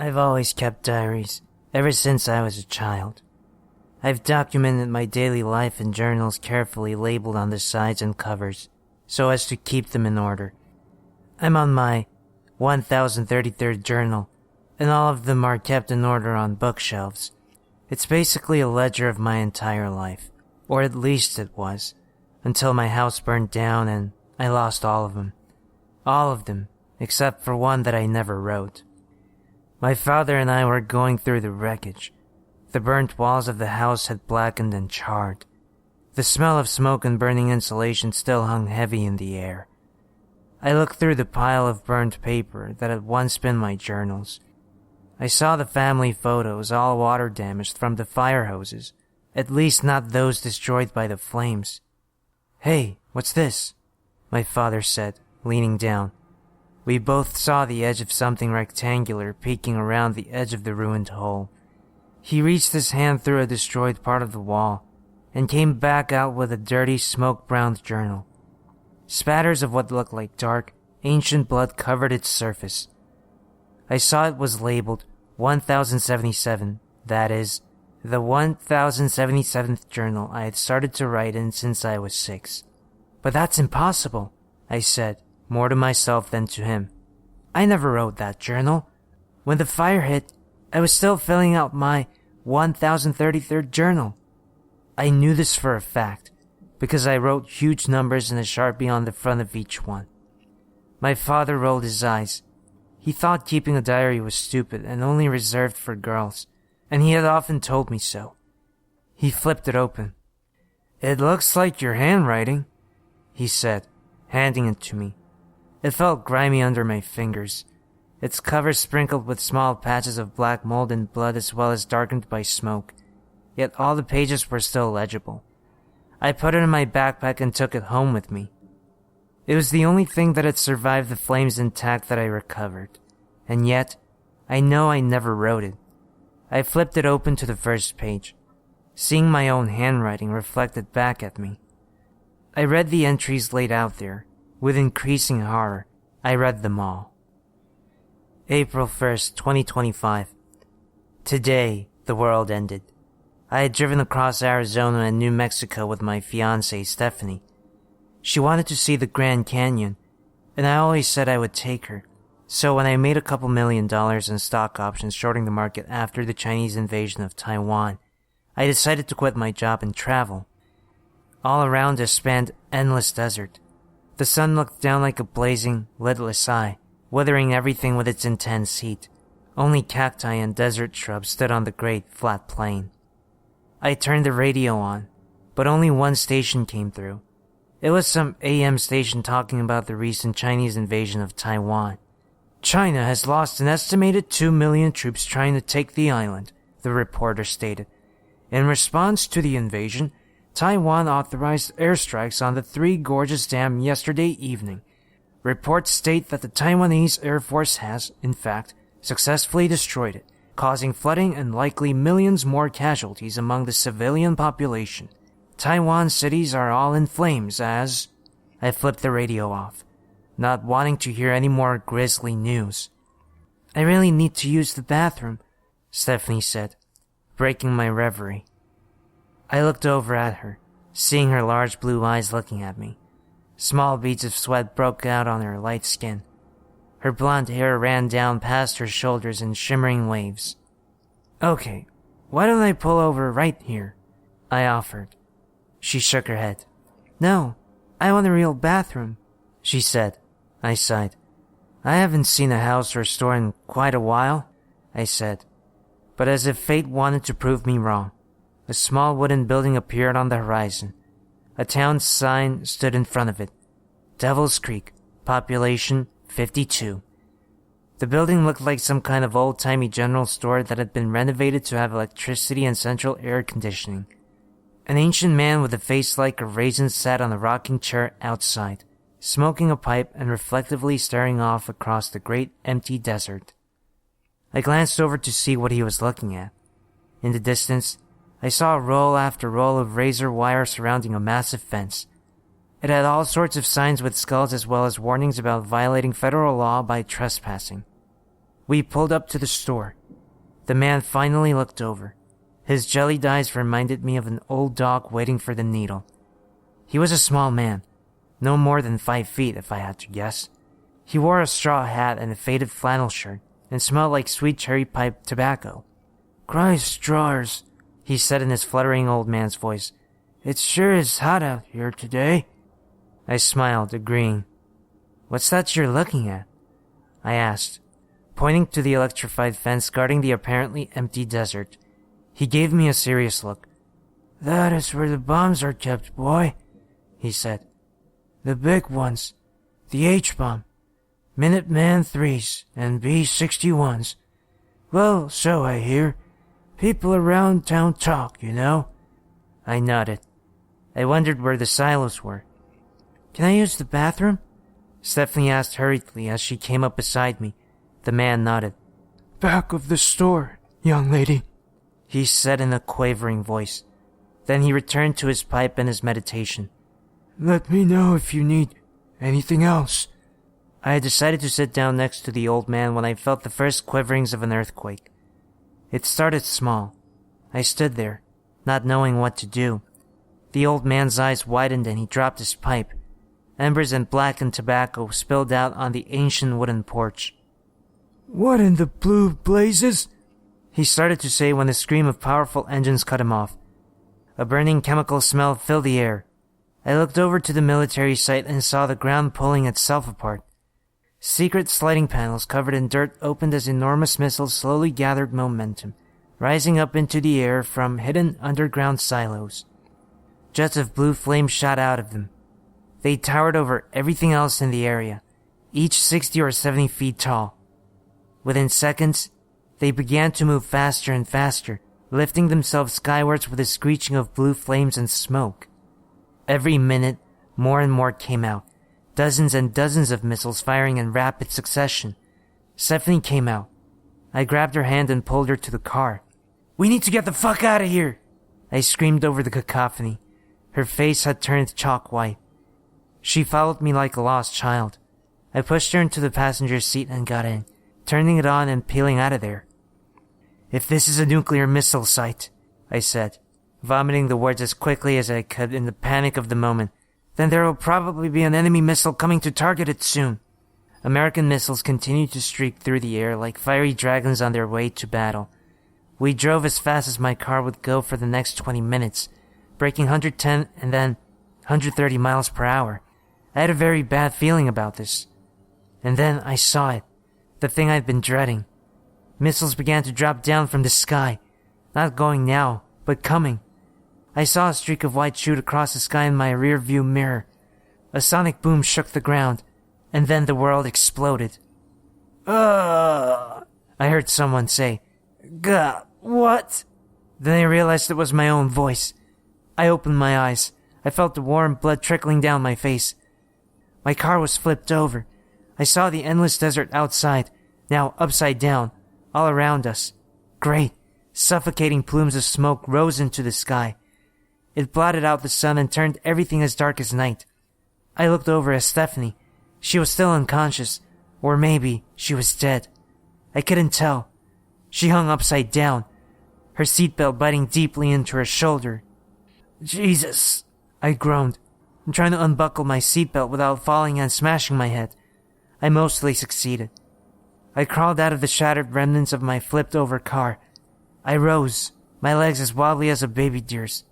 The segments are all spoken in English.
I've always kept diaries, ever since I was a child. I've documented my daily life in journals carefully labeled on the sides and covers, so as to keep them in order. I'm on my 1033rd journal, and all of them are kept in order on bookshelves. It's basically a ledger of my entire life, or at least it was, until my house burned down and I lost all of them. All of them, except for one that I never wrote. My father and I were going through the wreckage. The burnt walls of the house had blackened and charred. The smell of smoke and burning insulation still hung heavy in the air. I looked through the pile of burnt paper that had once been my journals. I saw the family photos, all water damaged from the fire hoses, at least not those destroyed by the flames. "Hey, what's this?" my father said, leaning down. We both saw the edge of something rectangular peeking around the edge of the ruined hole. He reached his hand through a destroyed part of the wall and came back out with a dirty, smoke-browned journal. Spatters of what looked like dark, ancient blood covered its surface. I saw it was labeled 1077, that is, the 1077th journal I had started to write in since I was 6. "But that's impossible," I said, more to myself than to him. "I never wrote that journal. When the fire hit, I was still filling out my 1033rd journal." I knew this for a fact, because I wrote huge numbers in a Sharpie on the front of each one. My father rolled his eyes. He thought keeping a diary was stupid and only reserved for girls, and he had often told me so. He flipped it open. "It looks like your handwriting," he said, handing it to me. It felt grimy under my fingers, its cover sprinkled with small patches of black mold and blood as well as darkened by smoke, yet all the pages were still legible. I put it in my backpack and took it home with me. It was the only thing that had survived the flames intact that I recovered, and yet, I know I never wrote it. I flipped it open to the first page, seeing my own handwriting reflected back at me. I read the entries laid out there. With increasing horror, I read them all. April 1st, 2025. Today, the world ended. I had driven across Arizona and New Mexico with my fiancée, Stephanie. She wanted to see the Grand Canyon, and I always said I would take her. So when I made a couple $1 million in stock options shorting the market after the Chinese invasion of Taiwan, I decided to quit my job and travel. All around us spanned endless desert. The sun looked down like a blazing, lidless eye, withering everything with its intense heat. Only cacti and desert shrubs stood on the great, flat plain. I turned the radio on, but only one station came through. It was some AM station talking about the recent Chinese invasion of Taiwan. "China has lost an estimated 2 million troops trying to take the island," the reporter stated. "In response to the invasion, Taiwan authorized airstrikes on the Three Gorges Dam yesterday evening. Reports state that the Taiwanese Air Force has, in fact, successfully destroyed it, causing flooding and likely millions more casualties among the civilian population. Taiwan cities are all in flames as..." I flipped the radio off, not wanting to hear any more grisly news. "I really need to use the bathroom," Stephanie said, breaking my reverie. I looked over at her, seeing her large blue eyes looking at me. Small beads of sweat broke out on her light skin. Her blonde hair ran down past her shoulders in shimmering waves. "Okay, why don't I pull over right here?" I offered. She shook her head. "No, I want a real bathroom," she said. I sighed. "I haven't seen a house or store in quite a while," I said. But as if fate wanted to prove me wrong, a small wooden building appeared on the horizon. A town sign stood in front of it. Devil's Creek, population 52. The building looked like some kind of old-timey general store that had been renovated to have electricity and central air conditioning. An ancient man with a face like a raisin sat on a rocking chair outside, smoking a pipe and reflectively staring off across the great empty desert. I glanced over to see what he was looking at. In the distance, I saw roll after roll of razor wire surrounding a massive fence. It had all sorts of signs with skulls as well as warnings about violating federal law by trespassing. We pulled up to the store. The man finally looked over. His jellied eyes reminded me of an old dog waiting for the needle. He was a small man, no more than 5 feet if I had to guess. He wore a straw hat and a faded flannel shirt, and smelled like sweet cherry pipe tobacco. "Christ drawers," he said in his fluttering old man's voice. "It sure is hot out here today." I smiled, agreeing. "What's that you're looking at?" I asked, pointing to the electrified fence guarding the apparently empty desert. He gave me a serious look. "That is where the bombs are kept, boy," he said. "The big ones. The H-bomb. Minuteman IIIs and B-61s. Well, so I hear. People around town talk, you know." I nodded. I wondered where the silos were. "Can I use the bathroom?" Stephanie asked hurriedly as she came up beside me. The man nodded. "Back of the store, young lady," he said in a quavering voice. Then he returned to his pipe and his meditation. "Let me know if you need anything else." I had decided to sit down next to the old man when I felt the first quiverings of an earthquake. It started small. I stood there, not knowing what to do. The old man's eyes widened and he dropped his pipe. Embers and blackened tobacco spilled out on the ancient wooden porch. "What in the blue blazes?" he started to say when the scream of powerful engines cut him off. A burning chemical smell filled the air. I looked over to the military site and saw the ground pulling itself apart. Secret sliding panels covered in dirt opened as enormous missiles slowly gathered momentum, rising up into the air from hidden underground silos. Jets of blue flame shot out of them. They towered over everything else in the area, each 60 or 70 feet tall. Within seconds, they began to move faster and faster, lifting themselves skywards with a screeching of blue flames and smoke. Every minute, more and more came out, dozens and dozens of missiles firing in rapid succession. Stephanie came out. I grabbed her hand and pulled her to the car. "We need to get the fuck out of here!" I screamed over the cacophony. Her face had turned chalk white. She followed me like a lost child. I pushed her into the passenger seat and got in, turning it on and peeling out of there. "If this is a nuclear missile site," I said, vomiting the words as quickly as I could in the panic of the moment, "then there will probably be an enemy missile coming to target it soon." American missiles continued to streak through the air like fiery dragons on their way to battle. We drove as fast as my car would go for the next 20 minutes, breaking 110 and then 130 miles per hour. I had a very bad feeling about this. And then I saw it, the thing I'd been dreading. Missiles began to drop down from the sky, not going now, but coming. I saw a streak of white shoot across the sky in my rear-view mirror. A sonic boom shook the ground, and then the world exploded. "Ugh," I heard someone say. "God, what?" Then I realized it was my own voice. I opened my eyes. I felt the warm blood trickling down my face. My car was flipped over. I saw the endless desert outside, now upside down, all around us. Great, suffocating plumes of smoke rose into the sky. It blotted out the sun and turned everything as dark as night. I looked over at Stephanie. She was still unconscious, or maybe she was dead. I couldn't tell. She hung upside down, her seatbelt biting deeply into her shoulder. "Jesus," I groaned. I'm trying to unbuckle my seatbelt without falling and smashing my head. I mostly succeeded. I crawled out of the shattered remnants of my flipped-over car. I rose, my legs as wobbly as a baby deer's.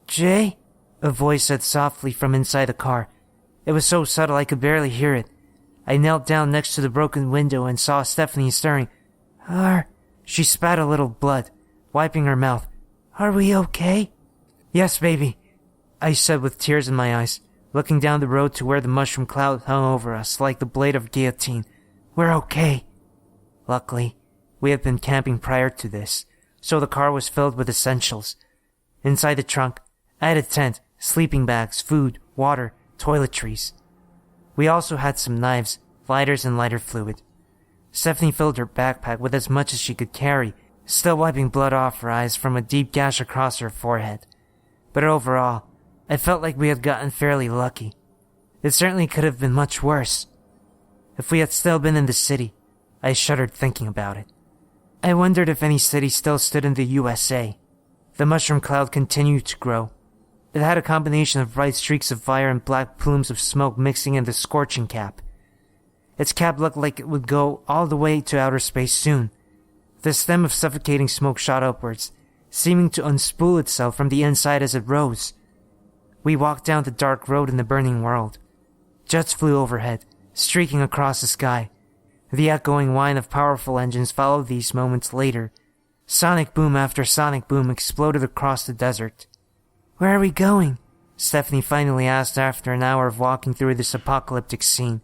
"Jay?" a voice said softly from inside the car. It was so subtle I could barely hear it. I knelt down next to the broken window and saw Stephanie stirring. She spat a little blood, wiping her mouth. "Are we okay?" "Yes, baby," I said with tears in my eyes, looking down the road to where the mushroom cloud hung over us like the blade of guillotine. "We're okay." Luckily, we had been camping prior to this, so the car was filled with essentials. Inside the trunk, I had a tent, sleeping bags, food, water, toiletries. We also had some knives, lighters, and lighter fluid. Stephanie filled her backpack with as much as she could carry, still wiping blood off her eyes from a deep gash across her forehead. But overall, I felt like we had gotten fairly lucky. It certainly could have been much worse. If we had still been in the city, I shuddered thinking about it. I wondered if any city still stood in the USA. The mushroom cloud continued to grow. It had a combination of bright streaks of fire and black plumes of smoke mixing in the scorching cap. Its cap looked like it would go all the way to outer space soon. The stem of suffocating smoke shot upwards, seeming to unspool itself from the inside as it rose. We walked down the dark road in the burning world. Jets flew overhead, streaking across the sky. The echoing whine of powerful engines followed these moments later. Sonic boom after sonic boom exploded across the desert. "Where are we going?" Stephanie finally asked after an hour of walking through this apocalyptic scene.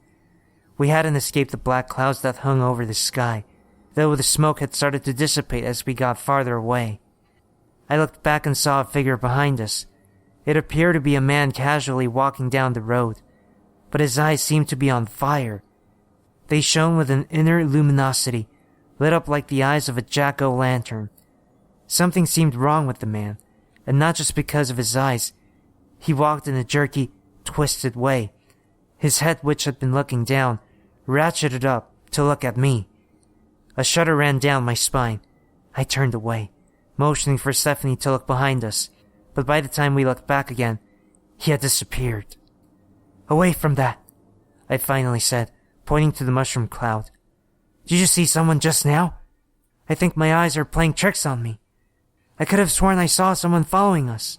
We hadn't escaped the black clouds that hung over the sky, though the smoke had started to dissipate as we got farther away. I looked back and saw a figure behind us. It appeared to be a man casually walking down the road, but his eyes seemed to be on fire. They shone with an inner luminosity, lit up like the eyes of a jack-o'-lantern. Something seemed wrong with the man, and not just because of his eyes. He walked in a jerky, twisted way. His head, which had been looking down, ratcheted up to look at me. A shudder ran down my spine. I turned away, motioning for Stephanie to look behind us, but by the time we looked back again, he had disappeared. "Away from that," I finally said, pointing to the mushroom cloud. "Did you see someone just now? I think my eyes are playing tricks on me. I could have sworn I saw someone following us."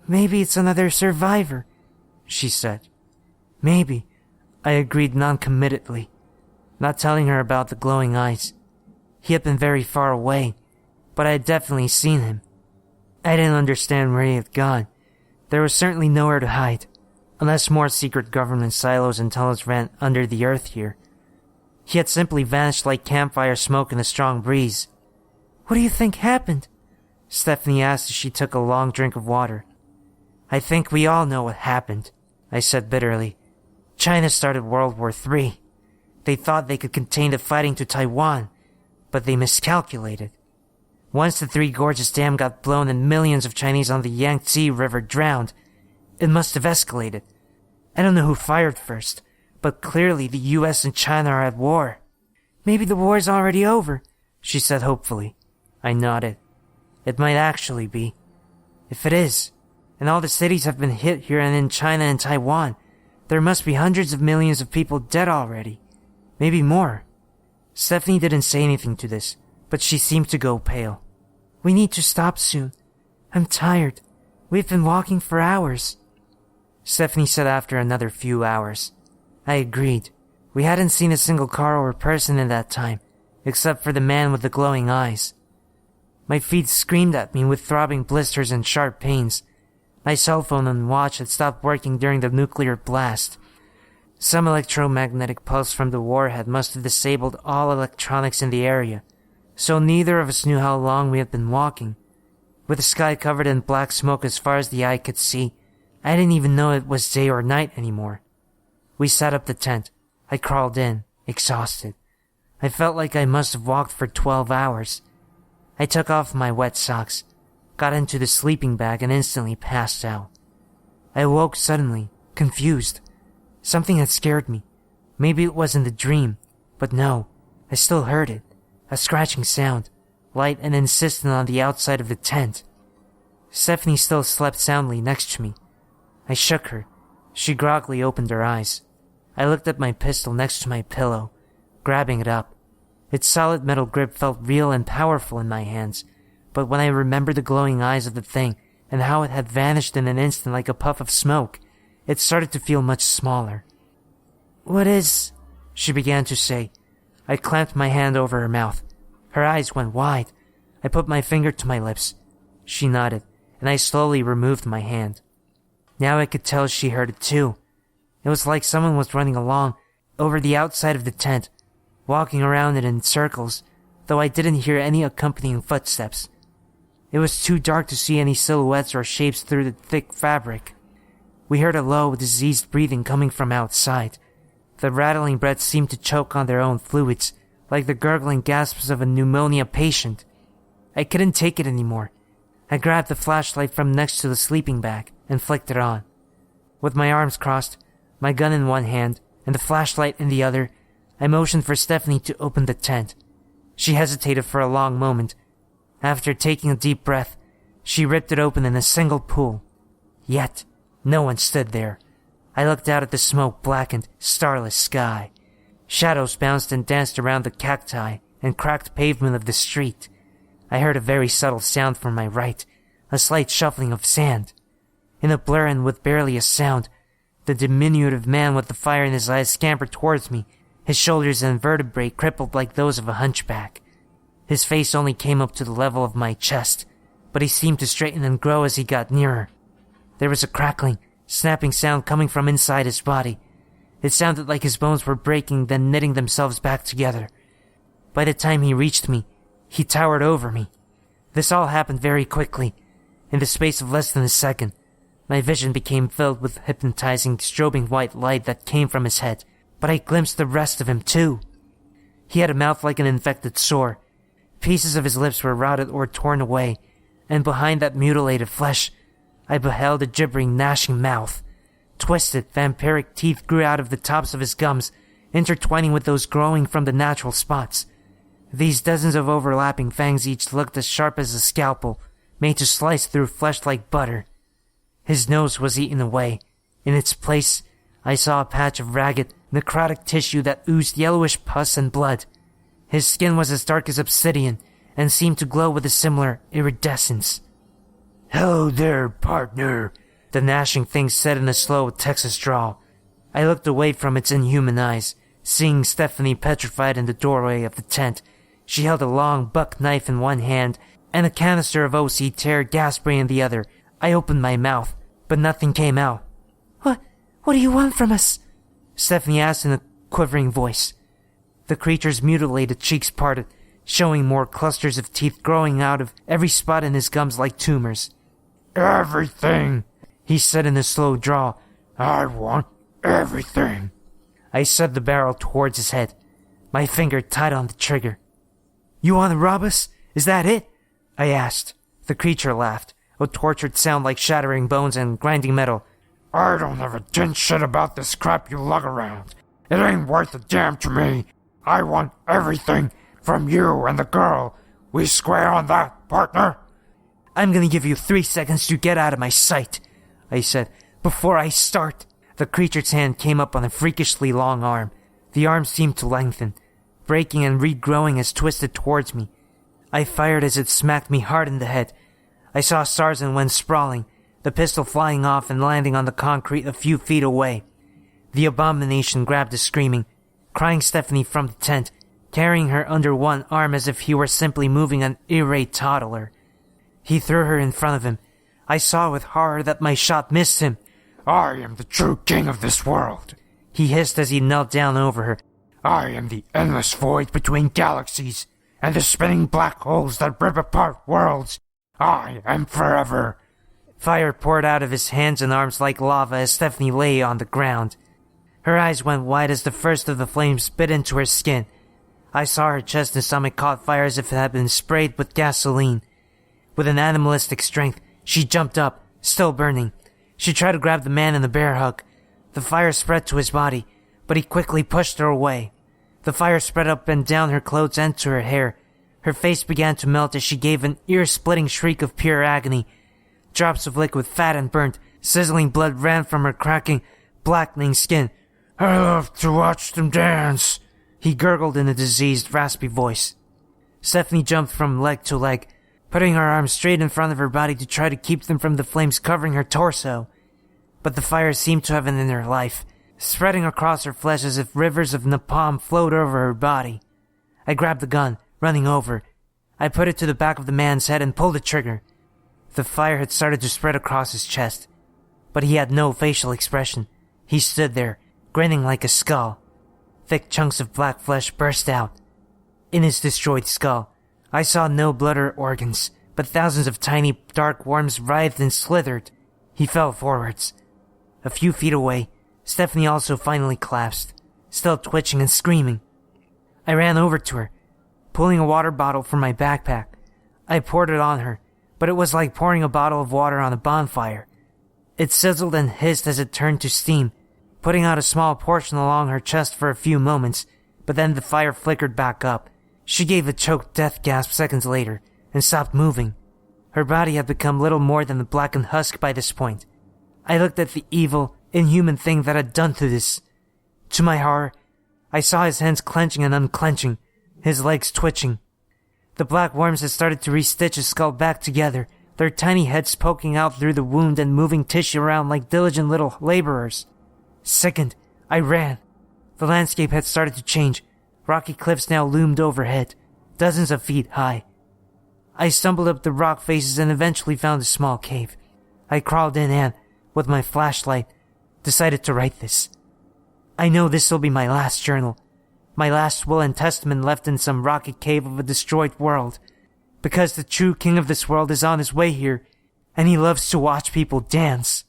"Maybe it's another survivor," she said. "Maybe," I agreed non-committedly, not telling her about the glowing eyes. He had been very far away, but I had definitely seen him. I didn't understand where he had gone. There was certainly nowhere to hide, unless more secret government silos and tunnels ran under the earth here. He had simply vanished like campfire smoke in a strong breeze. "What do you think happened?" Stephanie asked as she took a long drink of water. "I think we all know what happened," I said bitterly. "China started World War III. They thought they could contain the fighting to Taiwan, but they miscalculated. Once the Three Gorges Dam got blown and millions of Chinese on the Yangtze River drowned, it must have escalated. I don't know who fired first, but clearly the US and China are at war." "Maybe the war's already over," she said hopefully. I nodded. "It might actually be. If it is, and all the cities have been hit here and in China and Taiwan, there must be hundreds of millions of people dead already. Maybe more." Stephanie didn't say anything to this, but she seemed to go pale. "We need to stop soon. I'm tired. We've been walking for hours," Stephanie said after another few hours. I agreed. We hadn't seen a single car or person in that time, except for the man with the glowing eyes. My feet screamed at me with throbbing blisters and sharp pains. My cell phone and watch had stopped working during the nuclear blast. Some electromagnetic pulse from the warhead must have disabled all electronics in the area, so neither of us knew how long we had been walking. With the sky covered in black smoke as far as the eye could see, I didn't even know it was day or night anymore. We set up the tent. I crawled in, exhausted. I felt like I must have walked for 12 hours. I took off my wet socks, got into the sleeping bag, and instantly passed out. I awoke suddenly, confused. Something had scared me. Maybe it wasn't a dream, but no, I still heard it. A scratching sound, light and insistent on the outside of the tent. Stephanie still slept soundly next to me. I shook her. She groggily opened her eyes. I looked at my pistol next to my pillow, grabbing it up. Its solid metal grip felt real and powerful in my hands, but when I remembered the glowing eyes of the thing and how it had vanished in an instant like a puff of smoke, it started to feel much smaller. "What is—" she began to say. I clamped my hand over her mouth. Her eyes went wide. I put my finger to my lips. She nodded, and I slowly removed my hand. Now I could tell she heard it too. It was like someone was running along over the outside of the tent, walking around it in circles, though I didn't hear any accompanying footsteps. It was too dark to see any silhouettes or shapes through the thick fabric. We heard a low, diseased breathing coming from outside. The rattling breaths seemed to choke on their own fluids, like the gurgling gasps of a pneumonia patient. I couldn't take it anymore. I grabbed the flashlight from next to the sleeping bag and flicked it on. With my arms crossed, my gun in one hand and the flashlight in the other, I motioned for Stephanie to open the tent. She hesitated for a long moment. After taking a deep breath, she ripped it open in a single pull. Yet, no one stood there. I looked out at the smoke-blackened, starless sky. Shadows bounced and danced around the cacti and cracked pavement of the street. I heard a very subtle sound from my right, a slight shuffling of sand. In a blur and with barely a sound, the diminutive man with the fire in his eyes scampered towards me, his shoulders and vertebrae crippled like those of a hunchback. His face only came up to the level of my chest, but he seemed to straighten and grow as he got nearer. There was a crackling, snapping sound coming from inside his body. It sounded like his bones were breaking, then knitting themselves back together. By the time he reached me, he towered over me. This all happened very quickly. In the space of less than a second, my vision became filled with hypnotizing, strobing white light that came from his head, but I glimpsed the rest of him too. He had a mouth like an infected sore. Pieces of his lips were rotted or torn away, and behind that mutilated flesh, I beheld a gibbering, gnashing mouth. Twisted, vampiric teeth grew out of the tops of his gums, intertwining with those growing from the natural spots. These dozens of overlapping fangs each looked as sharp as a scalpel, made to slice through flesh like butter. His nose was eaten away. In its place, I saw a patch of ragged, necrotic tissue that oozed yellowish pus and blood. His skin was as dark as obsidian, and seemed to glow with a similar iridescence. "Hello there, partner," the gnashing thing said in a slow Texas drawl. I looked away from its inhuman eyes, seeing Stephanie petrified in the doorway of the tent. She held a long buck knife in one hand and a canister of OC Tear gas spray in the other. I opened my mouth, but nothing came out. What do you want from us?" Stephanie asked in a quivering voice. The creature's mutilated cheeks parted, showing more clusters of teeth growing out of every spot in his gums like tumors. "Everything," he said in a slow drawl. "I want everything." I set the barrel towards his head, my finger tight on the trigger. "You want to rob us? Is that it?" I asked. The creature laughed, a tortured sound like shattering bones and grinding metal. "I don't have a tin shit about this crap you lug around. It ain't worth a damn to me. I want everything from you and the girl. We square on that, partner?" "I'm gonna give you 3 seconds to get out of my sight," I said, "before I start." The creature's hand came up on a freakishly long arm. The arm seemed to lengthen, breaking and regrowing as twisted towards me. I fired as it smacked me hard in the head. I saw stars and went sprawling, the pistol flying off and landing on the concrete a few feet away. The abomination grabbed us screaming, crying Stephanie from the tent, carrying her under one arm as if he were simply moving an irate toddler. He threw her in front of him. I saw with horror that my shot missed him. "I am the true king of this world," he hissed as he knelt down over her. "I am the endless void between galaxies and the spinning black holes that rip apart worlds. I am forever." Fire poured out of his hands and arms like lava as Stephanie lay on the ground. Her eyes went wide as the first of the flames bit into her skin. I saw her chest and stomach caught fire as if it had been sprayed with gasoline. With an animalistic strength, she jumped up, still burning. She tried to grab the man in the bear hug. The fire spread to his body, but he quickly pushed her away. The fire spread up and down her clothes and to her hair. Her face began to melt as she gave an ear-splitting shriek of pure agony. Drops of liquid, fat and burnt, sizzling blood ran from her cracking, blackening skin. "I love to watch them dance," he gurgled in a diseased, raspy voice. Stephanie jumped from leg to leg, putting her arms straight in front of her body to try to keep them from the flames covering her torso. But the fire seemed to have an inner life, spreading across her flesh as if rivers of napalm flowed over her body. I grabbed the gun, running over. I put it to the back of the man's head and pulled the trigger. The fire had started to spread across his chest, but he had no facial expression. He stood there, grinning like a skull. Thick chunks of black flesh burst out. In his destroyed skull, I saw no blood or organs, but thousands of tiny, dark worms writhed and slithered. He fell forwards. A few feet away, Stephanie also finally collapsed, still twitching and screaming. I ran over to her, pulling a water bottle from my backpack. I poured it on her, but it was like pouring a bottle of water on a bonfire. It sizzled and hissed as it turned to steam, putting out a small portion along her chest for a few moments, but then the fire flickered back up. She gave a choked death gasp seconds later and stopped moving. Her body had become little more than a blackened husk by this point. I looked at the evil, inhuman thing that had done to this. To my horror, I saw his hands clenching and unclenching, his legs twitching. The black worms had started to re-stitch his skull back together, their tiny heads poking out through the wound and moving tissue around like diligent little laborers. Sickened, I ran. The landscape had started to change. Rocky cliffs now loomed overhead, dozens of feet high. I stumbled up the rock faces and eventually found a small cave. I crawled in and, with my flashlight, decided to write this. I know this will be my last journal, my last will and testament left in some rocky cave of a destroyed world, because the true king of this world is on his way here, and he loves to watch people dance.